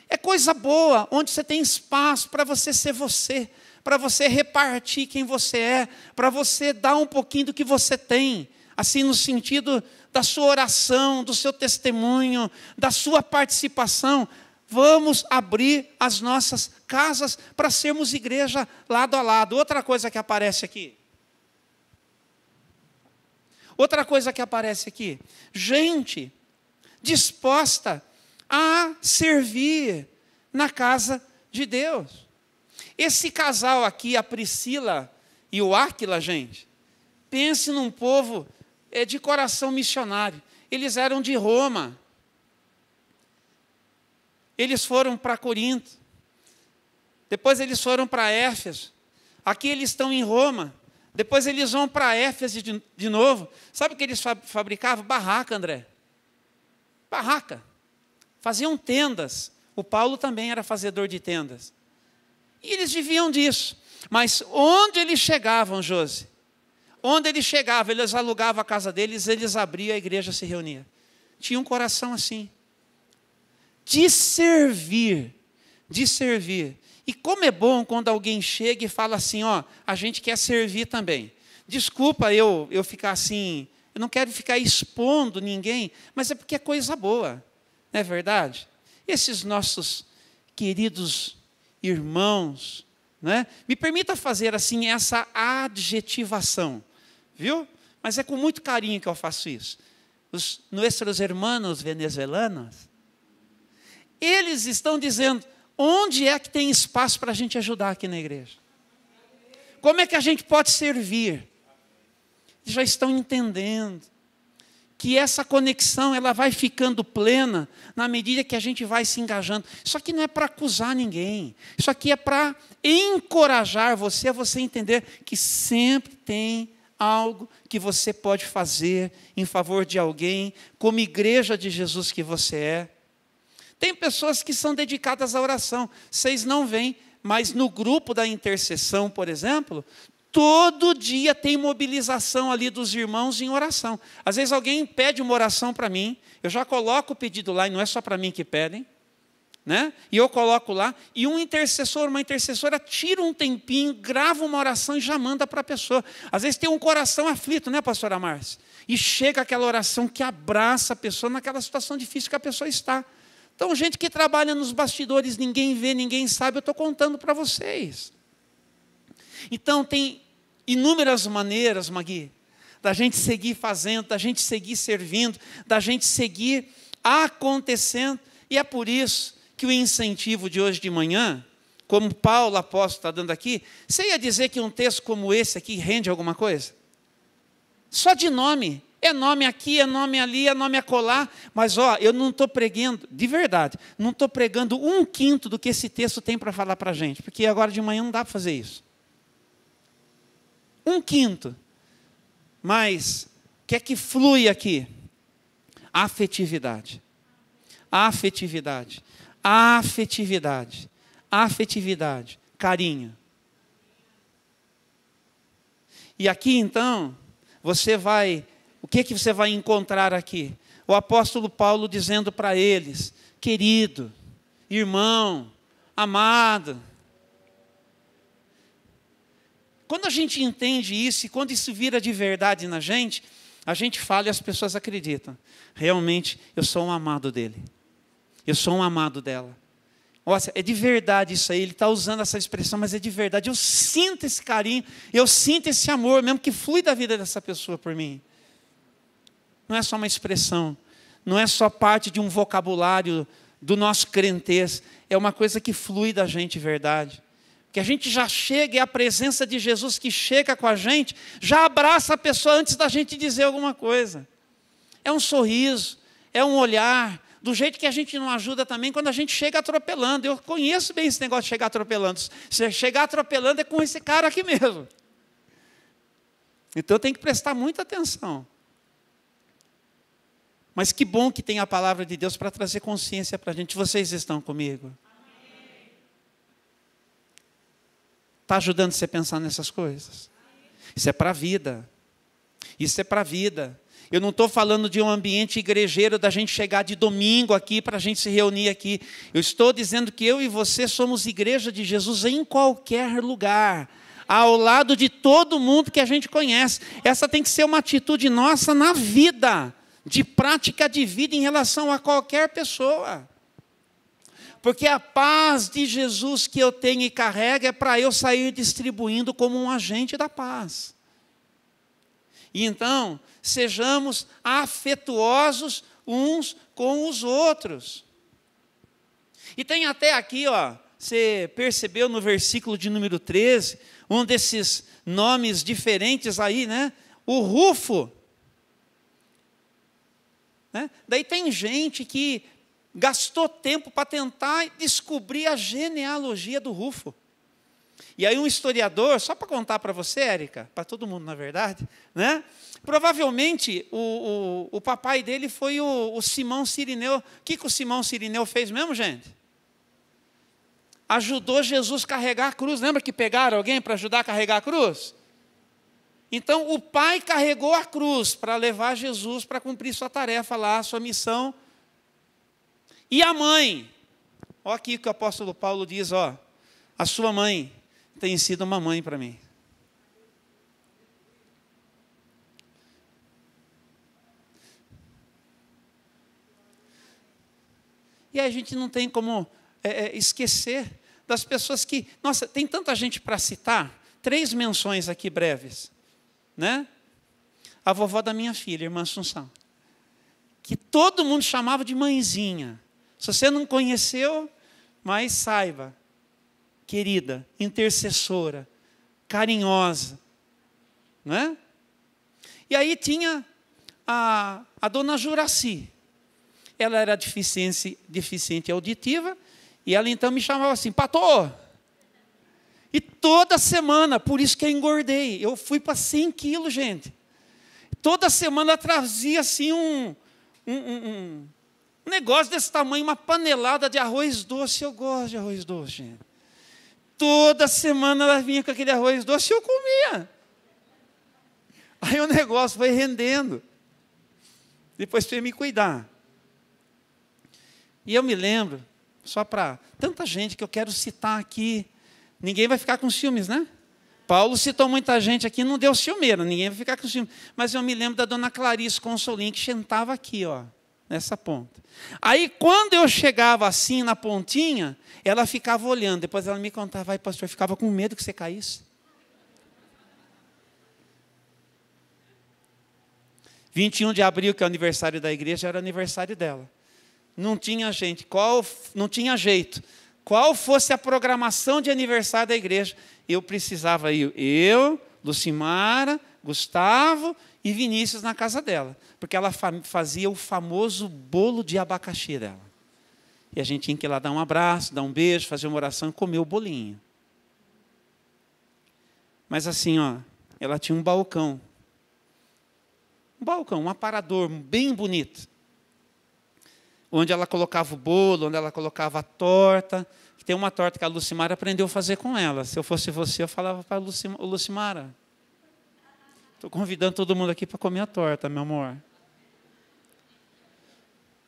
É coisa boa, onde você tem espaço para você ser você, para você repartir quem você é, para você dar um pouquinho do que você tem, assim no sentido da sua oração, do seu testemunho, da sua participação. Vamos abrir as nossas casas para sermos igreja lado a lado. Outra coisa que aparece aqui. Outra coisa que aparece aqui. Gente disposta a servir na casa de Deus. Esse casal aqui, a Priscila e o Áquila, gente, pense num povo de coração missionário. Eles eram de Roma. Eles foram para Corinto. Depois eles foram para Éfeso. Aqui eles estão em Roma. Depois eles vão para Éfeso de novo. Sabe o que eles fabricavam? Barraca, André. Barraca. Faziam tendas. O Paulo também era fazedor de tendas. E eles viviam disso. Mas onde eles chegavam, Josi? Onde eles chegavam, eles alugavam a casa deles, eles abriam, a igreja se reunia. Tinha um coração assim. De servir. De servir. E como é bom quando alguém chega e fala assim, ó, a gente quer servir também. Desculpa eu ficar assim, eu não quero ficar expondo ninguém, mas é porque é coisa boa, não é verdade? Esses nossos queridos irmãos, né? Me permita fazer assim essa adjetivação, viu? mas é com muito carinho que eu faço isso. Os nossos irmãos venezuelanos, eles estão dizendo, onde é que tem espaço para a gente ajudar aqui na igreja? Como é que a gente pode servir? Já estão entendendo que essa conexão ela vai ficando plena na medida que a gente vai se engajando. Isso aqui não é para acusar ninguém. Isso aqui é para encorajar você a você entender que sempre tem algo que você pode fazer em favor de alguém, como igreja de Jesus que você é. Tem pessoas que são dedicadas à oração. Vocês não veem, mas no grupo da intercessão, por exemplo, todo dia tem mobilização ali dos irmãos em oração. Às vezes alguém pede uma oração para mim, eu já coloco o pedido lá, e não é só para mim que pedem, né? E eu coloco lá, e um intercessor, uma intercessora, tira um tempinho, grava uma oração e já manda para a pessoa. Às vezes tem um coração aflito, né, pastora Márcia? E chega aquela oração que abraça a pessoa naquela situação difícil que a pessoa está. Então, gente que trabalha nos bastidores, ninguém vê, ninguém sabe, eu estou contando para vocês. Então, tem inúmeras maneiras, Magui, da gente seguir fazendo, da gente seguir servindo, da gente seguir acontecendo. E é por isso que o incentivo de hoje de manhã, como Paulo apóstolo está dando aqui, você ia dizer que um texto como esse aqui rende alguma coisa? Só de nome. É nome aqui, é nome ali, é nome acolá. Mas, eu não estou pregando, de verdade, não estou pregando 1/5 do que esse texto tem para falar para a gente, porque agora de manhã não dá para fazer isso. 1/5. Mas, o que é que flui aqui? Afetividade. Afetividade. Afetividade. Afetividade. Carinho. E aqui, então, o que você vai encontrar aqui? O apóstolo Paulo dizendo para eles, querido, irmão, amado. Quando a gente entende isso, e quando isso vira de verdade na gente, a gente fala e as pessoas acreditam. Realmente, eu sou um amado dele. Eu sou um amado dela. Nossa, é de verdade isso aí, ele está usando essa expressão, mas é de verdade. Eu sinto esse carinho, eu sinto esse amor, mesmo que flui da vida dessa pessoa por mim. Não é só uma expressão, não é só parte de um vocabulário do nosso crentez, é uma coisa que flui da gente, verdade. Que a gente já chega, e a presença de Jesus que chega com a gente, já abraça a pessoa antes da gente dizer alguma coisa. É um sorriso, é um olhar, do jeito que a gente não ajuda também quando a gente chega atropelando. Eu conheço bem esse negócio de chegar atropelando. Se chegar atropelando é com esse cara aqui mesmo. Então tem que prestar muita atenção. Mas que bom que tem a palavra de Deus para trazer consciência para a gente. Vocês estão comigo? Está ajudando você a pensar nessas coisas? Isso é para a vida. Isso é para a vida. Eu não estou falando de um ambiente igrejeiro da gente chegar de domingo aqui para a gente se reunir aqui. Eu estou dizendo que eu e você somos igreja de Jesus em qualquer lugar, ao lado de todo mundo que a gente conhece. Essa tem que ser uma atitude nossa na vida, de prática de vida em relação a qualquer pessoa. Porque a paz de Jesus que eu tenho e carrego é para eu sair distribuindo como um agente da paz. E então, sejamos afetuosos uns com os outros. E tem até aqui, você percebeu no versículo de número 13, um desses nomes diferentes aí, né? O Rufo. Né? Daí tem gente que gastou tempo para tentar descobrir a genealogia do Rufo. E aí um historiador, só para contar para você, Érica, para todo mundo na verdade, né? Provavelmente o papai dele foi o Simão Cirineu. O que o Simão Cirineu fez mesmo, gente? Ajudou Jesus a carregar a cruz. Lembra que pegaram alguém para ajudar a carregar a cruz? Então o pai carregou a cruz para levar Jesus para cumprir sua tarefa lá, sua missão. E a mãe, olha aqui que o apóstolo Paulo diz, a sua mãe tem sido uma mãe para mim. E a gente não tem como esquecer das pessoas que... Nossa, tem tanta gente para citar. 3 menções aqui breves. Né? a vovó da minha filha, irmã Assunção, que todo mundo chamava de mãezinha. Se você não conheceu, mas saiba, querida, intercessora, carinhosa, não é? E aí tinha a dona Juraci. Ela era deficiente auditiva, e ela então me chamava assim, Patô! E toda semana, por isso que eu engordei, eu fui para 100 quilos, gente. Toda semana ela trazia assim um negócio desse tamanho, uma panelada de arroz doce. Eu gosto de arroz doce, gente. Toda semana ela vinha com aquele arroz doce e eu comia. Aí o negócio foi rendendo. Depois foi me cuidar. E eu me lembro, só para tanta gente que eu quero citar aqui, ninguém vai ficar com ciúmes, né? Paulo citou muita gente aqui, não deu ciumeira, ninguém vai ficar com ciúmes. Mas eu me lembro da dona Clarice Consolim, que sentava aqui, ó, nessa ponta. Aí, quando eu chegava assim na pontinha, ela ficava olhando. Depois ela me contava, vai, pastor, eu ficava com medo que você caísse. 21 de abril, que é o aniversário da igreja, era o aniversário dela. Não tinha gente, não tinha jeito. Qual fosse a programação de aniversário da igreja, eu precisava ir. Eu, Lucimara, Gustavo e Vinícius na casa dela. Porque ela fazia o famoso bolo de abacaxi dela. E a gente tinha que ir lá dar um abraço, dar um beijo, fazer uma oração e comer o bolinho. Mas assim, ó, ela tinha um balcão. Um aparador bem bonito. Onde ela colocava o bolo, onde ela colocava a torta. Tem uma torta que a Lucimara aprendeu a fazer com ela. Se eu fosse você, eu falava para a Lucimara, estou convidando todo mundo aqui para comer a torta, meu amor.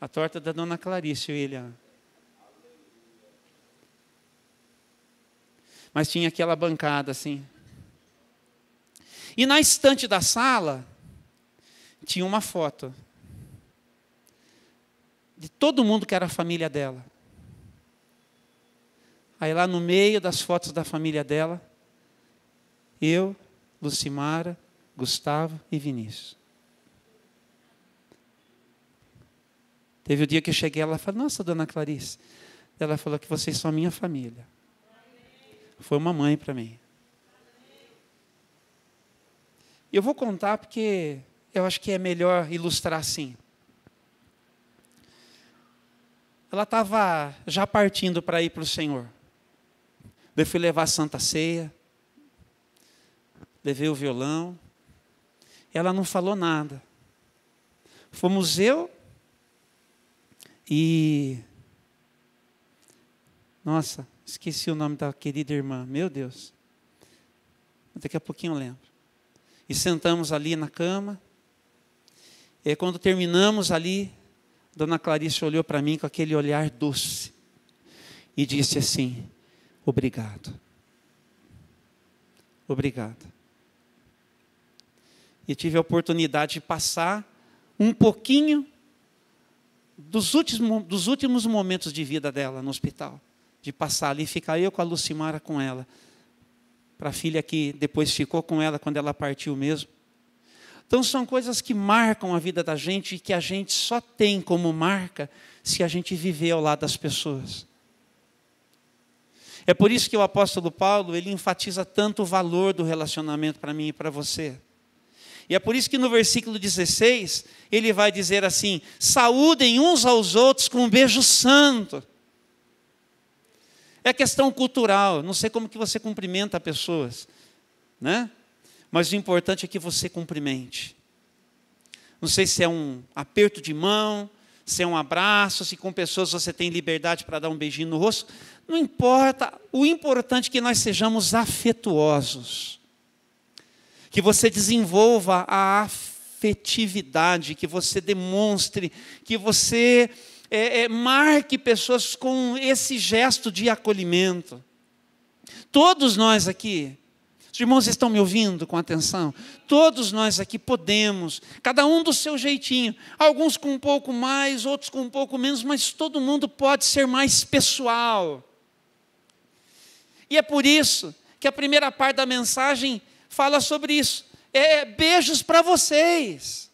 A torta da dona Clarice, William. Mas tinha aquela bancada assim. E na estante da sala, tinha uma foto de todo mundo que era a família dela. Aí lá no meio das fotos da família dela, eu, Lucimara, Gustavo e Vinícius. Teve o dia que eu cheguei, ela falou, nossa, dona Clarice. Ela falou que vocês são a minha família. Foi uma mãe para mim. E eu vou contar porque eu acho que é melhor ilustrar assim. Ela estava já partindo para ir para o Senhor. Eu fui levar a Santa Ceia, levei o violão, ela não falou nada. Fomos eu e... Nossa, esqueci o nome da querida irmã, meu Deus. Daqui a pouquinho eu lembro. E sentamos ali na cama, e quando terminamos ali, dona Clarice olhou para mim com aquele olhar doce e disse assim, obrigado. Obrigado. E tive a oportunidade de passar um pouquinho dos últimos momentos de vida dela no hospital. De passar ali, ficar eu com a Lucimara com ela. Para a filha que depois ficou com ela quando ela partiu mesmo. Então são coisas que marcam a vida da gente e que a gente só tem como marca se a gente viver ao lado das pessoas. É por isso que o apóstolo Paulo, ele enfatiza tanto o valor do relacionamento para mim e para você. E é por isso que no versículo 16, ele vai dizer assim, saúdem uns aos outros com um beijo santo. É questão cultural, não sei como que você cumprimenta pessoas, né? Mas o importante é que você cumprimente. Não sei se é um aperto de mão, se é um abraço, se com pessoas você tem liberdade para dar um beijinho no rosto. Não importa, o importante é que nós sejamos afetuosos. Que você desenvolva a afetividade, que você demonstre, que você marque pessoas com esse gesto de acolhimento. Todos nós aqui, os irmãos estão me ouvindo com atenção? Todos nós aqui podemos, cada um do seu jeitinho, alguns com um pouco mais, outros com um pouco menos, mas todo mundo pode ser mais pessoal. E é por isso que a primeira parte da mensagem fala sobre isso. beijos para vocês.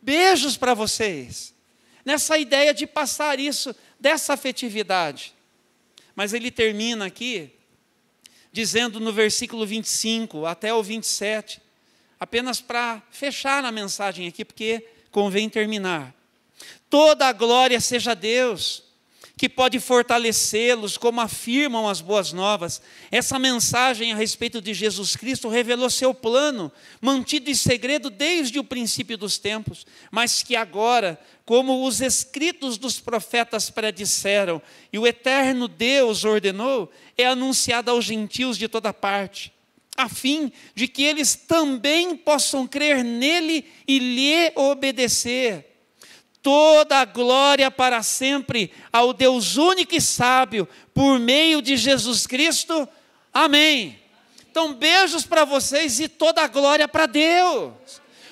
Beijos para vocês. Nessa ideia de passar isso, dessa afetividade. Mas ele termina aqui, dizendo no versículo 25 até o 27, apenas para fechar a mensagem aqui, porque convém terminar. Toda a glória seja a Deus, que pode fortalecê-los, como afirmam as boas novas. Essa mensagem a respeito de Jesus Cristo revelou seu plano, mantido em segredo desde o princípio dos tempos, mas que agora, como os escritos dos profetas predisseram, e o eterno Deus ordenou, é anunciado aos gentios de toda parte, a fim de que eles também possam crer nele e lhe obedecer. Toda a glória para sempre ao Deus único e sábio, por meio de Jesus Cristo. Amém. Então, beijos para vocês e toda a glória para Deus.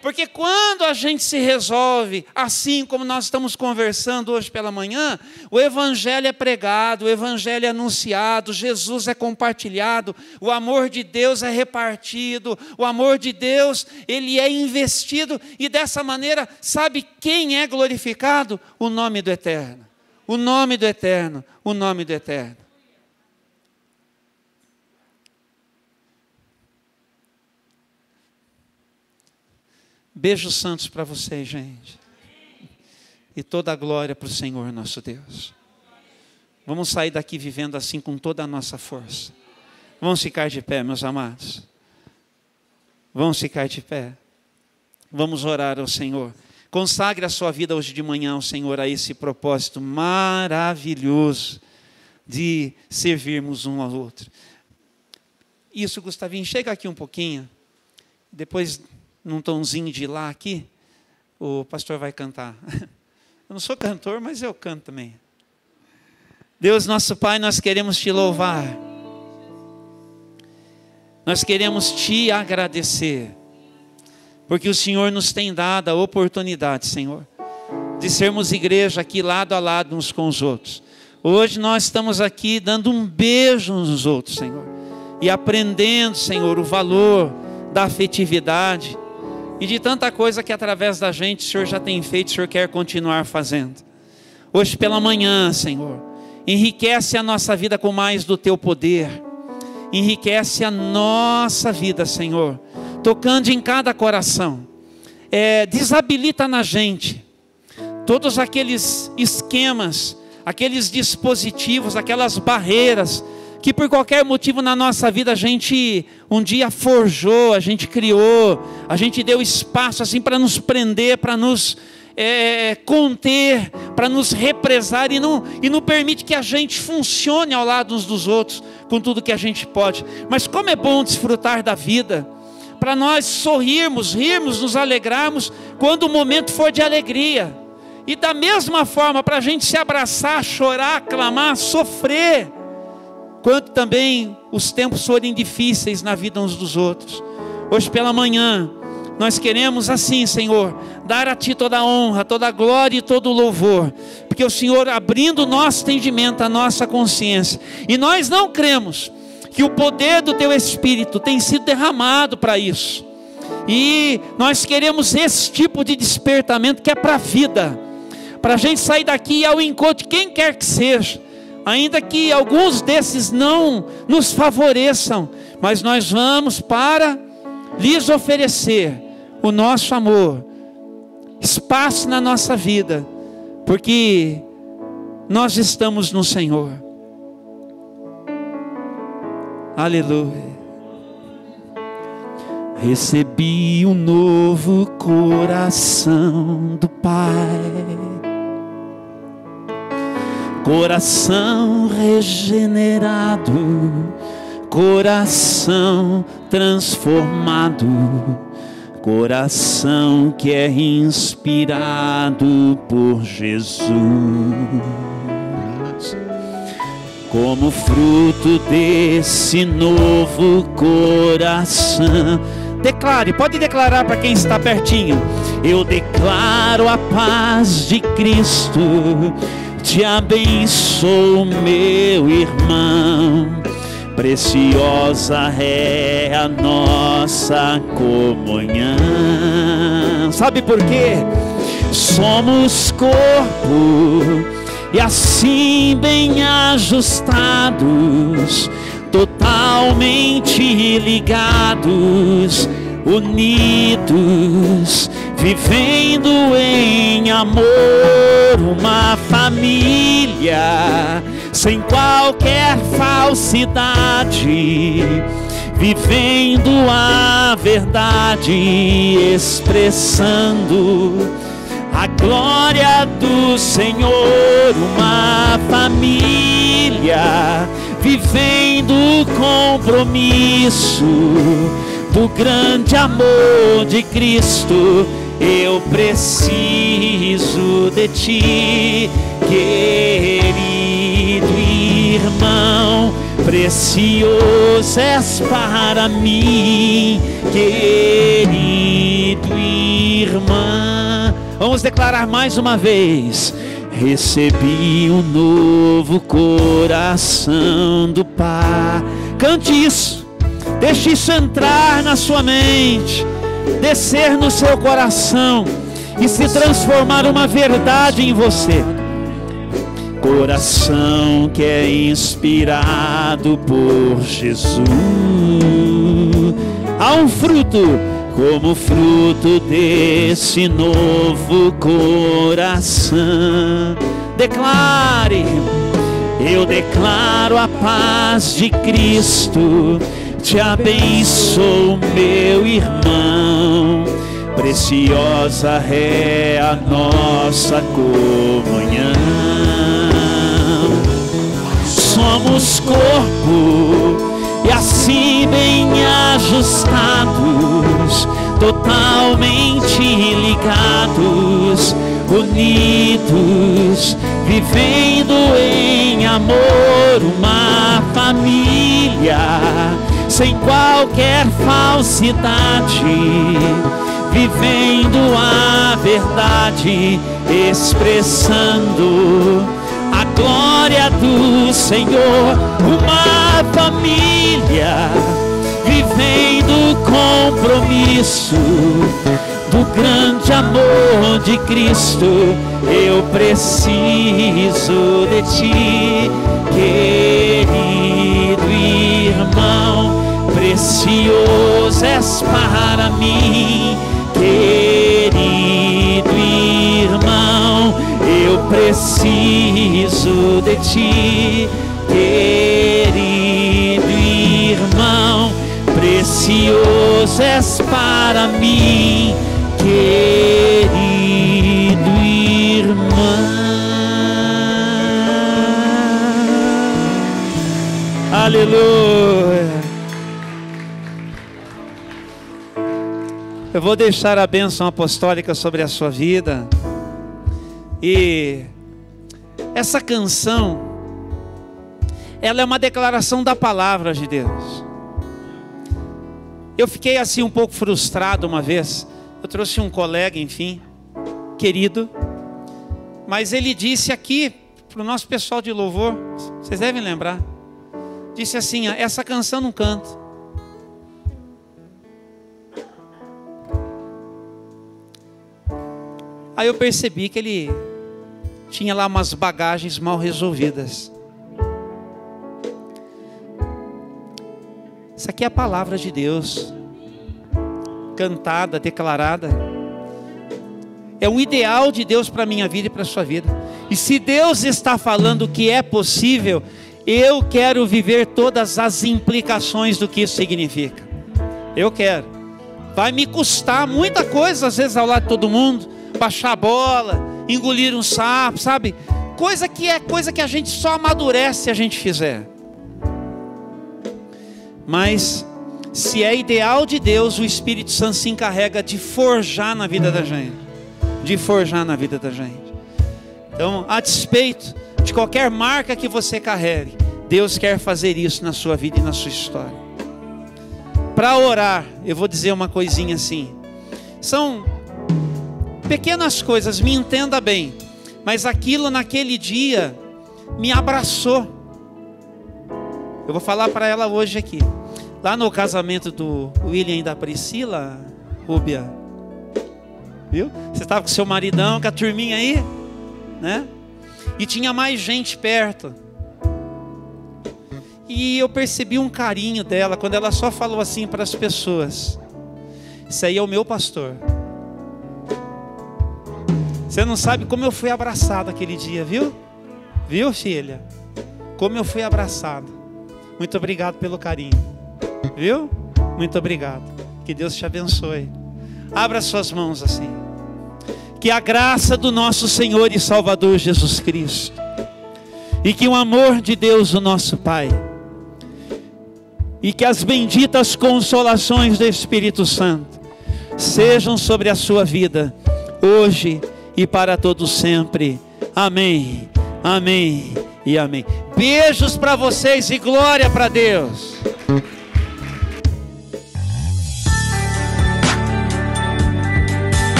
Porque quando a gente se resolve, assim como nós estamos conversando hoje pela manhã, o Evangelho é pregado, o Evangelho é anunciado, Jesus é compartilhado, o amor de Deus é repartido, o amor de Deus, ele é investido, e dessa maneira, sabe quem é glorificado? O nome do Eterno, o nome do Eterno, o nome do Eterno. Beijos santos para vocês, gente. E toda a glória para o Senhor nosso Deus. Vamos sair daqui vivendo assim com toda a nossa força. Vamos ficar de pé, meus amados. Vamos ficar de pé. Vamos orar ao Senhor. Consagre a sua vida hoje de manhã ao Senhor, a esse propósito maravilhoso de servirmos um ao outro. Isso, Gustavinho, chega aqui um pouquinho. Depois, num tomzinho de lá aqui, o pastor vai cantar. Eu não sou cantor, mas eu canto também. Deus nosso Pai, nós queremos te louvar. Nós queremos te agradecer. Porque o Senhor nos tem dado a oportunidade, Senhor, de sermos igreja aqui lado a lado uns com os outros. Hoje nós estamos aqui dando um beijo uns nos outros, Senhor. E aprendendo, Senhor, o valor da afetividade. E de tanta coisa que através da gente o Senhor já tem feito, o Senhor quer continuar fazendo. Hoje pela manhã, Senhor, enriquece a nossa vida com mais do Teu poder. Enriquece a nossa vida, Senhor, tocando em cada coração. Desabilita na gente todos aqueles esquemas, aqueles dispositivos, aquelas barreiras, que por qualquer motivo na nossa vida a gente um dia forjou, a gente criou, a gente deu espaço assim para nos prender, para nos conter, para nos represar e não permite que a gente funcione ao lado uns dos outros com tudo que a gente pode. Mas como é bom desfrutar da vida, para nós sorrirmos, rirmos, nos alegrarmos quando o momento for de alegria. E da mesma forma para a gente se abraçar, chorar, clamar, sofrer, quando também os tempos forem difíceis na vida uns dos outros. Hoje pela manhã, nós queremos assim, Senhor, dar a Ti toda a honra, toda a glória e todo o louvor, porque o Senhor abrindo o nosso entendimento, a nossa consciência, e nós não cremos que o poder do Teu Espírito tem sido derramado para isso, e nós queremos esse tipo de despertamento que é para a vida, para a gente sair daqui ao encontro de quem quer que seja, ainda que alguns desses não nos favoreçam, mas nós vamos para lhes oferecer o nosso amor, espaço na nossa vida, porque nós estamos no Senhor. Aleluia. Recebi um novo coração do Pai, coração regenerado, coração transformado, coração que é inspirado por Jesus. Como fruto desse novo coração, declare, pode declarar para quem está pertinho. Eu declaro a paz de Cristo, te abençoo, meu irmão, preciosa é a nossa comunhão. Sabe por quê? Somos corpo, e assim bem ajustados, totalmente ligados, unidos, vivendo em amor, uma família sem qualquer falsidade, vivendo a verdade, expressando a glória do Senhor, uma família vivendo o compromisso do grande amor de Cristo. Eu preciso de ti, querido irmão, precioso és para mim, querido irmão. Vamos declarar mais uma vez: recebi um novo coração do Pai. Cante isso, deixe isso entrar na sua mente, descer no seu coração e se transformar uma verdade em você. Coração que é inspirado por Jesus. Há um fruto, como fruto desse novo coração. Declare: eu declaro a paz de Cristo. Te abençoo, meu irmão, preciosa é a nossa comunhão. Somos corpo, e assim bem ajustados, totalmente ligados, unidos, vivendo em amor, uma família sem qualquer falsidade, vivendo a verdade, expressando a glória do Senhor, uma família vivendo o compromisso do grande amor de Cristo. Eu preciso de ti, querido irmão, precioso és para mim, querido irmão. Eu preciso de ti, querido irmão, precioso és para mim, querido irmão. Aleluia. Eu vou deixar a bênção apostólica sobre a sua vida. E essa canção, ela é uma declaração da palavra de Deus. Eu fiquei assim um pouco frustrado uma vez. Eu trouxe um colega, enfim, querido, mas ele disse aqui para o nosso pessoal de louvor, vocês devem lembrar, disse assim: essa canção não canto. Aí eu percebi que ele tinha lá umas bagagens mal resolvidas. Isso aqui é a palavra de Deus, cantada, declarada. É um ideal de Deus para a minha vida e para a sua vida. E se Deus está falando que é possível, eu quero viver todas as implicações do que isso significa. Eu quero. Vai me custar muita coisa, às vezes, ao lado de todo mundo. Baixar a bola, engolir um sapo, sabe? Coisa que a gente só amadurece se a gente fizer. Mas se é ideal de Deus, o Espírito Santo se encarrega de forjar na vida da gente. De forjar na vida da gente. Então, a despeito de qualquer marca que você carregue, Deus quer fazer isso na sua vida e na sua história. Para orar, eu vou dizer uma coisinha assim. São pequenas coisas, me entenda bem, mas aquilo naquele dia me abraçou. Eu vou falar para ela hoje aqui. Lá no casamento do William e da Priscila, Rúbia, viu? Você estava com seu maridão, com a turminha aí, né? E tinha mais gente perto. E eu percebi um carinho dela quando ela só falou assim para as pessoas: isso aí é o meu pastor. Você não sabe como eu fui abraçado aquele dia, viu? Viu, filha? Como eu fui abraçado. Muito obrigado pelo carinho. Viu? Muito obrigado. Que Deus te abençoe. Abra suas mãos assim. Que a graça do nosso Senhor e Salvador Jesus Cristo, e que o amor de Deus, o nosso Pai, e que as benditas consolações do Espírito Santo sejam sobre a sua vida, hoje e para todos sempre. Amém, amém e amém. Beijos para vocês e glória para Deus.